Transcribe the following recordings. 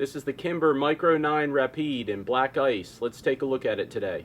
This is the Kimber Micro 9 Rapide in black ice. Let's take a look at it today.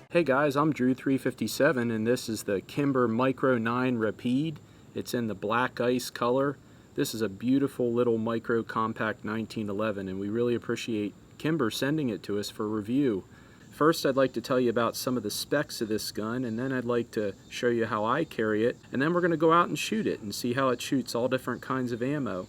Hey guys, I'm Drew357 and this is the Kimber Micro 9 Rapide. It's in the black ice color. This is a beautiful little micro compact 1911 and we really appreciate Kimber sending it to us for review. First, I'd like to tell you about some of the specs of this gun, and then I'd like to show you how I carry it, and then we're going to go out and shoot it and see how it shoots all different kinds of ammo.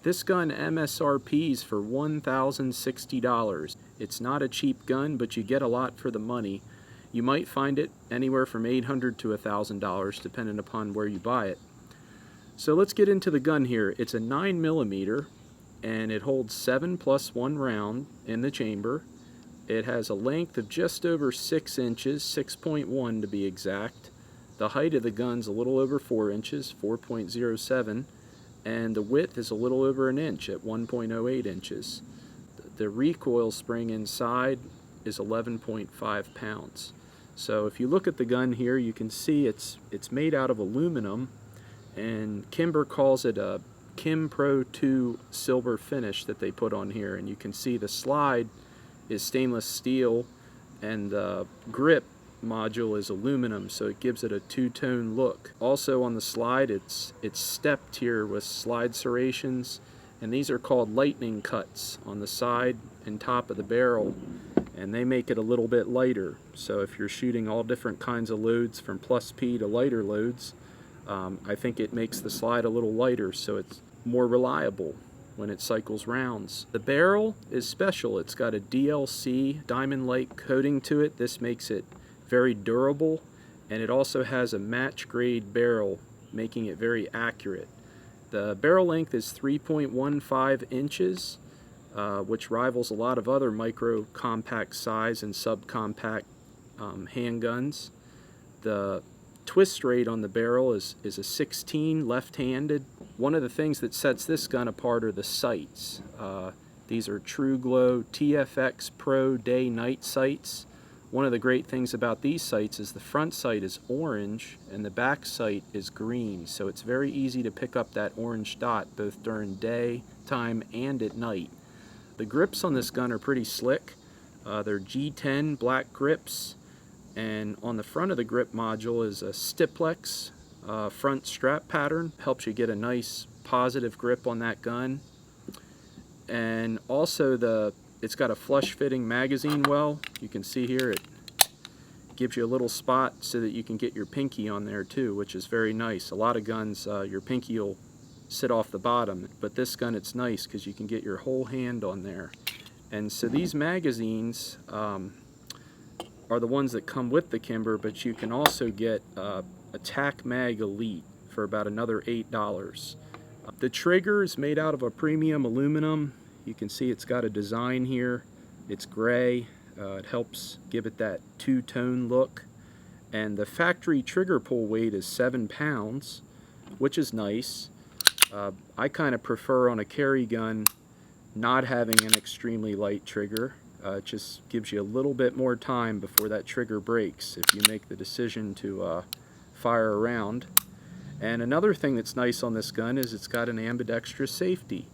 This gun MSRPs for $1,060. It's not a cheap gun, but you get a lot for the money. You might find it anywhere from $800 to $1,000 depending upon where you buy it. So let's get into the gun here. It's a 9mm and it holds 7 + 1 round in the chamber. It has a length of just over 6 inches, 6.1 to be exact. The height of the gun's a little over 4 inches, 4.07, and the width is a little over an inch at 1.08 inches. The recoil spring inside is 11.5 pounds. So if you look at the gun here, you can see it's made out of aluminum, and Kimber calls it a Kim Pro 2 silver finish that they put on here, and you can see the slide is stainless steel and the grip module is aluminum, so it gives it a two-tone look. Also on the slide it's stepped here with slide serrations, and these are called lightning cuts on the side and top of the barrel, and they make it a little bit lighter. So if you're shooting all different kinds of loads from +P to lighter loads, I think it makes the slide a little lighter so it's more reliable when it cycles rounds. The barrel is special. It's got a DLC diamond-like coating to it. This makes it very durable, and it also has a match grade barrel, making it very accurate. The barrel length is 3.15 inches, which rivals a lot of other micro compact size and subcompact handguns. The twist rate on the barrel is a 16 left-handed. One of the things that sets this gun apart are the sights. These are True Glow TFX Pro Day-Night sights. One of the great things about these sights is the front sight is orange and the back sight is green, so it's very easy to pick up that orange dot both during daytime and at night. The grips on this gun are pretty slick. They're G10 black grips, and on the front of the grip module is a Stiplex front strap pattern. Helps you get a nice positive grip on that gun. And also it's got a flush fitting magazine well. You can see here it gives you a little spot so that you can get your pinky on there too, which is very nice. A lot of guns your pinky will sit off the bottom, but this gun it's nice because you can get your whole hand on there. And so these magazines are the ones that come with the Kimber, but you can also get a Tac Mag Elite for about another $8. The trigger is made out of a premium aluminum. You can see it's got a design here. It's gray. It helps give it that two-tone look. And the factory trigger pull weight is 7 pounds, which is nice. I kind of prefer on a carry gun not having an extremely light trigger. It just gives you a little bit more time before that trigger breaks if you make the decision to fire a round. And another thing that's nice on this gun is it's got an ambidextrous safety.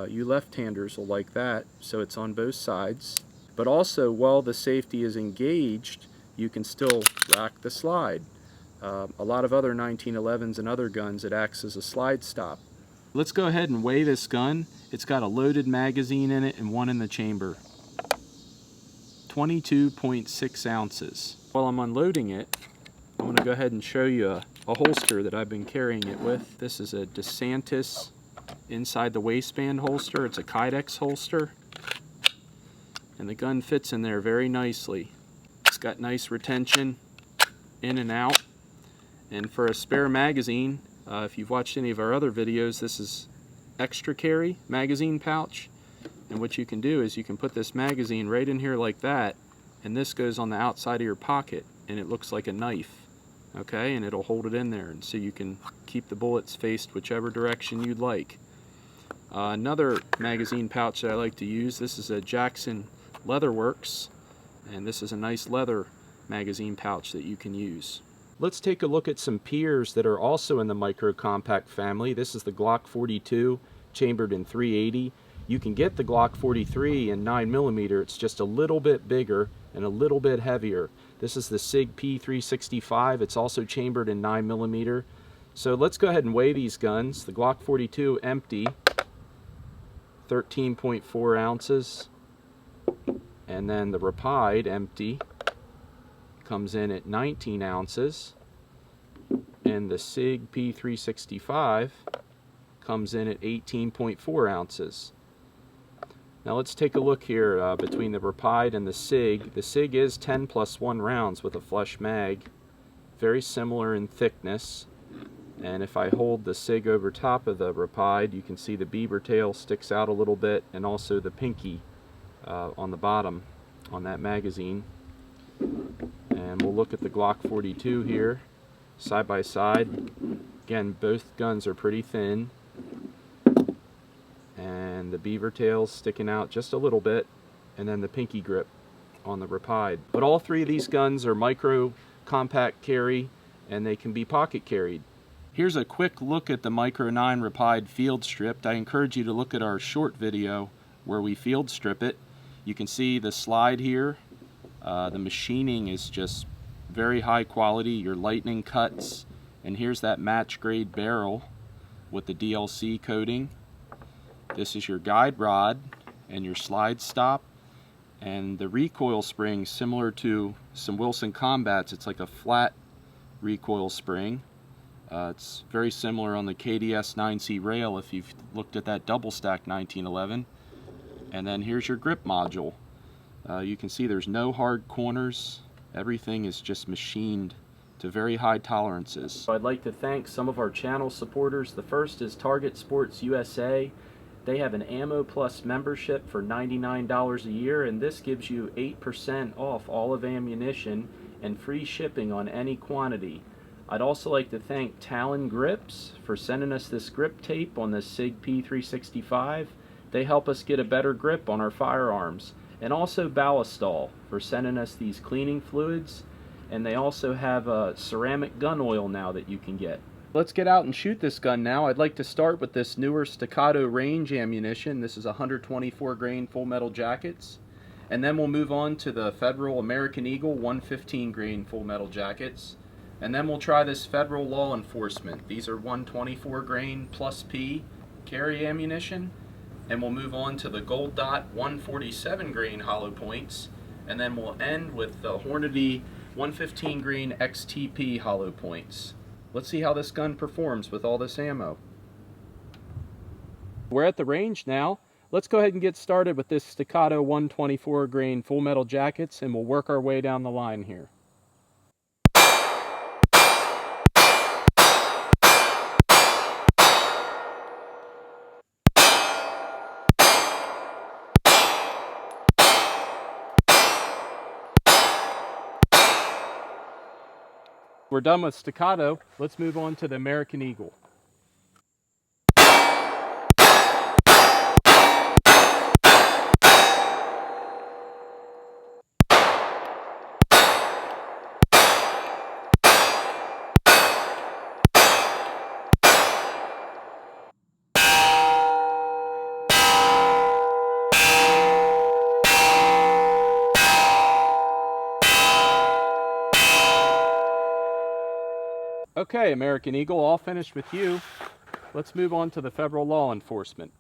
You left-handers will like that, so it's on both sides. But also, while the safety is engaged, you can still rack the slide. A lot of other 1911s and other guns, it acts as a slide stop. Let's go ahead and weigh this gun. It's got a loaded magazine in it and one in the chamber. 22.6 ounces. While I'm unloading it, I'm going to go ahead and show you a holster that I've been carrying it with. This is a DeSantis inside the waistband holster. It's a Kydex holster, and the gun fits in there very nicely. It's got nice retention in and out, and for a spare magazine, if you've watched any of our other videos, this is extra carry magazine pouch. And what you can do is you can put this magazine right in here like that, and this goes on the outside of your pocket, and it looks like a knife, okay? And it'll hold it in there, and so you can keep the bullets faced whichever direction you'd like. Another magazine pouch that I like to use, this is a Jackson Leatherworks, And this is a nice leather magazine pouch that you can use. Let's take a look at some peers that are also in the micro compact family. This is the Glock 42 chambered in .380. You can get the Glock 43 in 9mm. It's just a little bit bigger and a little bit heavier. This is the SIG P365. It's also chambered in 9mm. So let's go ahead and weigh these guns. The Glock 42 empty, 13.4 ounces. And then the Rapide empty comes in at 19 ounces. And the SIG P365 comes in at 18.4 ounces. Now let's take a look here between the Rapide and the SIG. The SIG is 10+1 rounds with a flush mag, very similar in thickness. And if I hold the SIG over top of the Rapide, you can see the beaver tail sticks out a little bit, and also the pinky on the bottom on that magazine. And we'll look at the Glock 42 here, side by side. Again, both guns are pretty thin, and the beaver tail's sticking out just a little bit, and then the pinky grip on the Rapide. But all three of these guns are micro compact carry, and they can be pocket carried. Here's a quick look at the Micro 9 Rapide field stripped. I encourage you to look at our short video where we field strip it. You can see the slide here. The machining is just very high quality, your lightning cuts. And here's that match grade barrel with the DLC coating. This is your guide rod and your slide stop. And the recoil spring, similar to some Wilson Combats, it's like a flat recoil spring. It's very similar on the KDS 9C rail if you've looked at that double stack 1911. And then here's your grip module. You can see there's no hard corners. Everything is just machined to very high tolerances. So I'd like to thank some of our channel supporters. The first is Target Sports USA. They have an Ammo Plus membership for $99 a year, and this gives you 8% off all of ammunition and free shipping on any quantity. I'd also like to thank Talon Grips for sending us this grip tape on the SIG P365. They help us get a better grip on our firearms. And also Ballistol for sending us these cleaning fluids. And they also have a ceramic gun oil now that you can get. Let's get out and shoot this gun now. I'd like to start with this newer Staccato range ammunition. This is 124 grain full metal jackets. And then we'll move on to the Federal American Eagle 115 grain full metal jackets. And then we'll try this Federal Law Enforcement. These are 124 grain plus P carry ammunition. And we'll move on to the Gold Dot 147 grain hollow points. And then we'll end with the Hornady 115 grain XTP hollow points. Let's see how this gun performs with all this ammo. We're at the range now. Let's go ahead and get started with this Staccato 124 grain full metal jackets, and we'll work our way down the line here. We're done with Staccato. Let's move on to the American Eagle. Okay, American Eagle, all finished with you. Let's move on to the Federal Law Enforcement.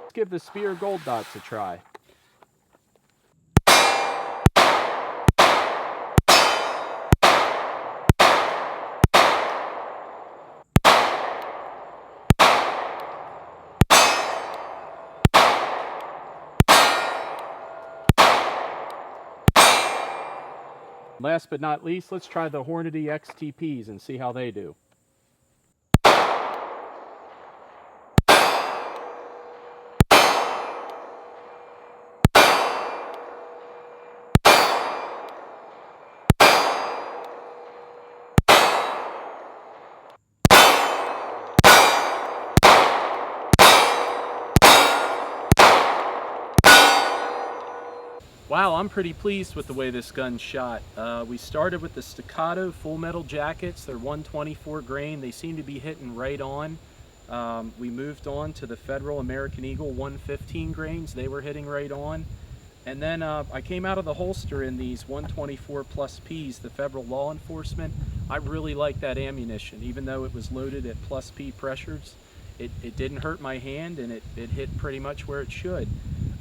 Let's give the Spear Gold Dots a try. Last but not least, let's try the Hornady XTPs and see how they do. Wow, I'm pretty pleased with the way this gun shot. We started with the staccato full metal jackets. They're 124 grain. They seem to be hitting right on. We moved on to the Federal American Eagle 115 grains. They were hitting right on. And then I came out of the holster in these 124 plus Ps, the Federal Law Enforcement. I really like that ammunition, even though it was loaded at plus P pressures. It didn't hurt my hand, and it hit pretty much where it should.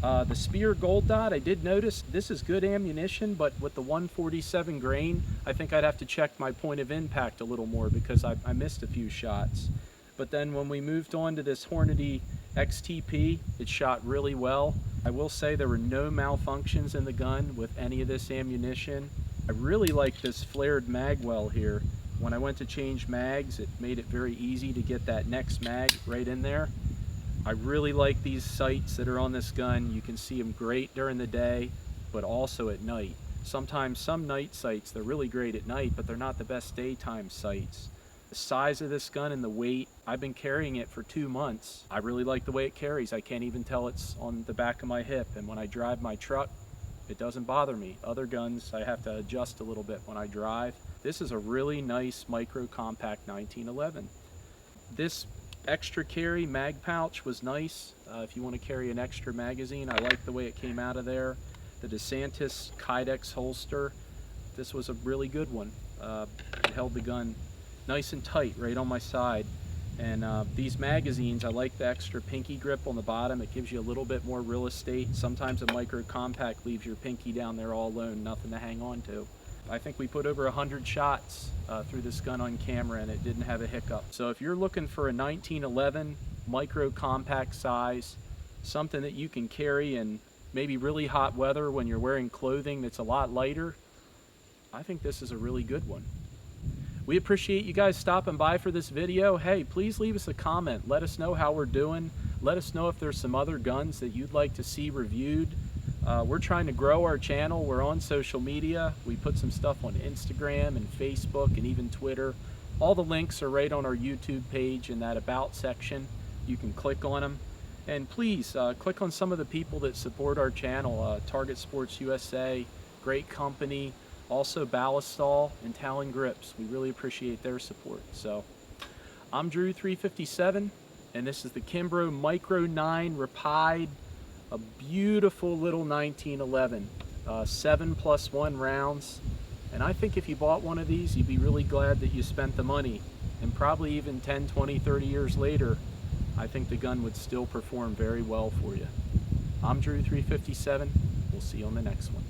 The Spear Gold Dot, I did notice this is good ammunition, but with the 147 grain, I think I'd have to check my point of impact a little more because I missed a few shots. But then when we moved on to this Hornady XTP, it shot really well. I will say there were no malfunctions in the gun with any of this ammunition. I really like this flared mag well here. When I went to change mags, it made it very easy to get that next mag right in there. I really like these sights that are on this gun. You can see them great during the day, but also at night. Sometimes some night sights, they're really great at night, but they're not the best daytime sights. The size of this gun and the weight, I've been carrying it for 2 months. I really like the way it carries. I can't even tell it's on the back of my hip, and when I drive my truck, it doesn't bother me. Other guns, I have to adjust a little bit when I drive. This is a really nice micro compact 1911. This extra carry mag pouch was nice. If you want to carry an extra magazine, I like the way it came out of there. The DeSantis Kydex holster, this was a really good one. It held the gun nice and tight right on my side. And these magazines, I like the extra pinky grip on the bottom. It gives you a little bit more real estate. Sometimes a micro compact leaves your pinky down there all alone, nothing to hang on to. I think we put over 100 shots through this gun on camera, and it didn't have a hiccup. So if you're looking for a 1911 micro compact size, something that you can carry in maybe really hot weather when you're wearing clothing that's a lot lighter, I think this is a really good one. We appreciate you guys stopping by for this video. Hey, please leave us a comment. Let us know how we're doing. Let us know if there's some other guns that you'd like to see reviewed. We're trying to grow our channel. We're on social media. We put some stuff on Instagram and Facebook and even Twitter. All the links are right on our YouTube page in that About section. You can click on them. And please, click on some of the people that support our channel. Target Sports USA, great company. Also Ballistol and Talon Grips. We really appreciate their support. So, I'm Drew 357, and this is the Kimber Micro 9 Rapide. A beautiful little 1911, 7+1 rounds, and I think if you bought one of these, you'd be really glad that you spent the money, and probably even 10, 20, 30 years later, I think the gun would still perform very well for you. I'm Drew 357. We'll see you on the next one.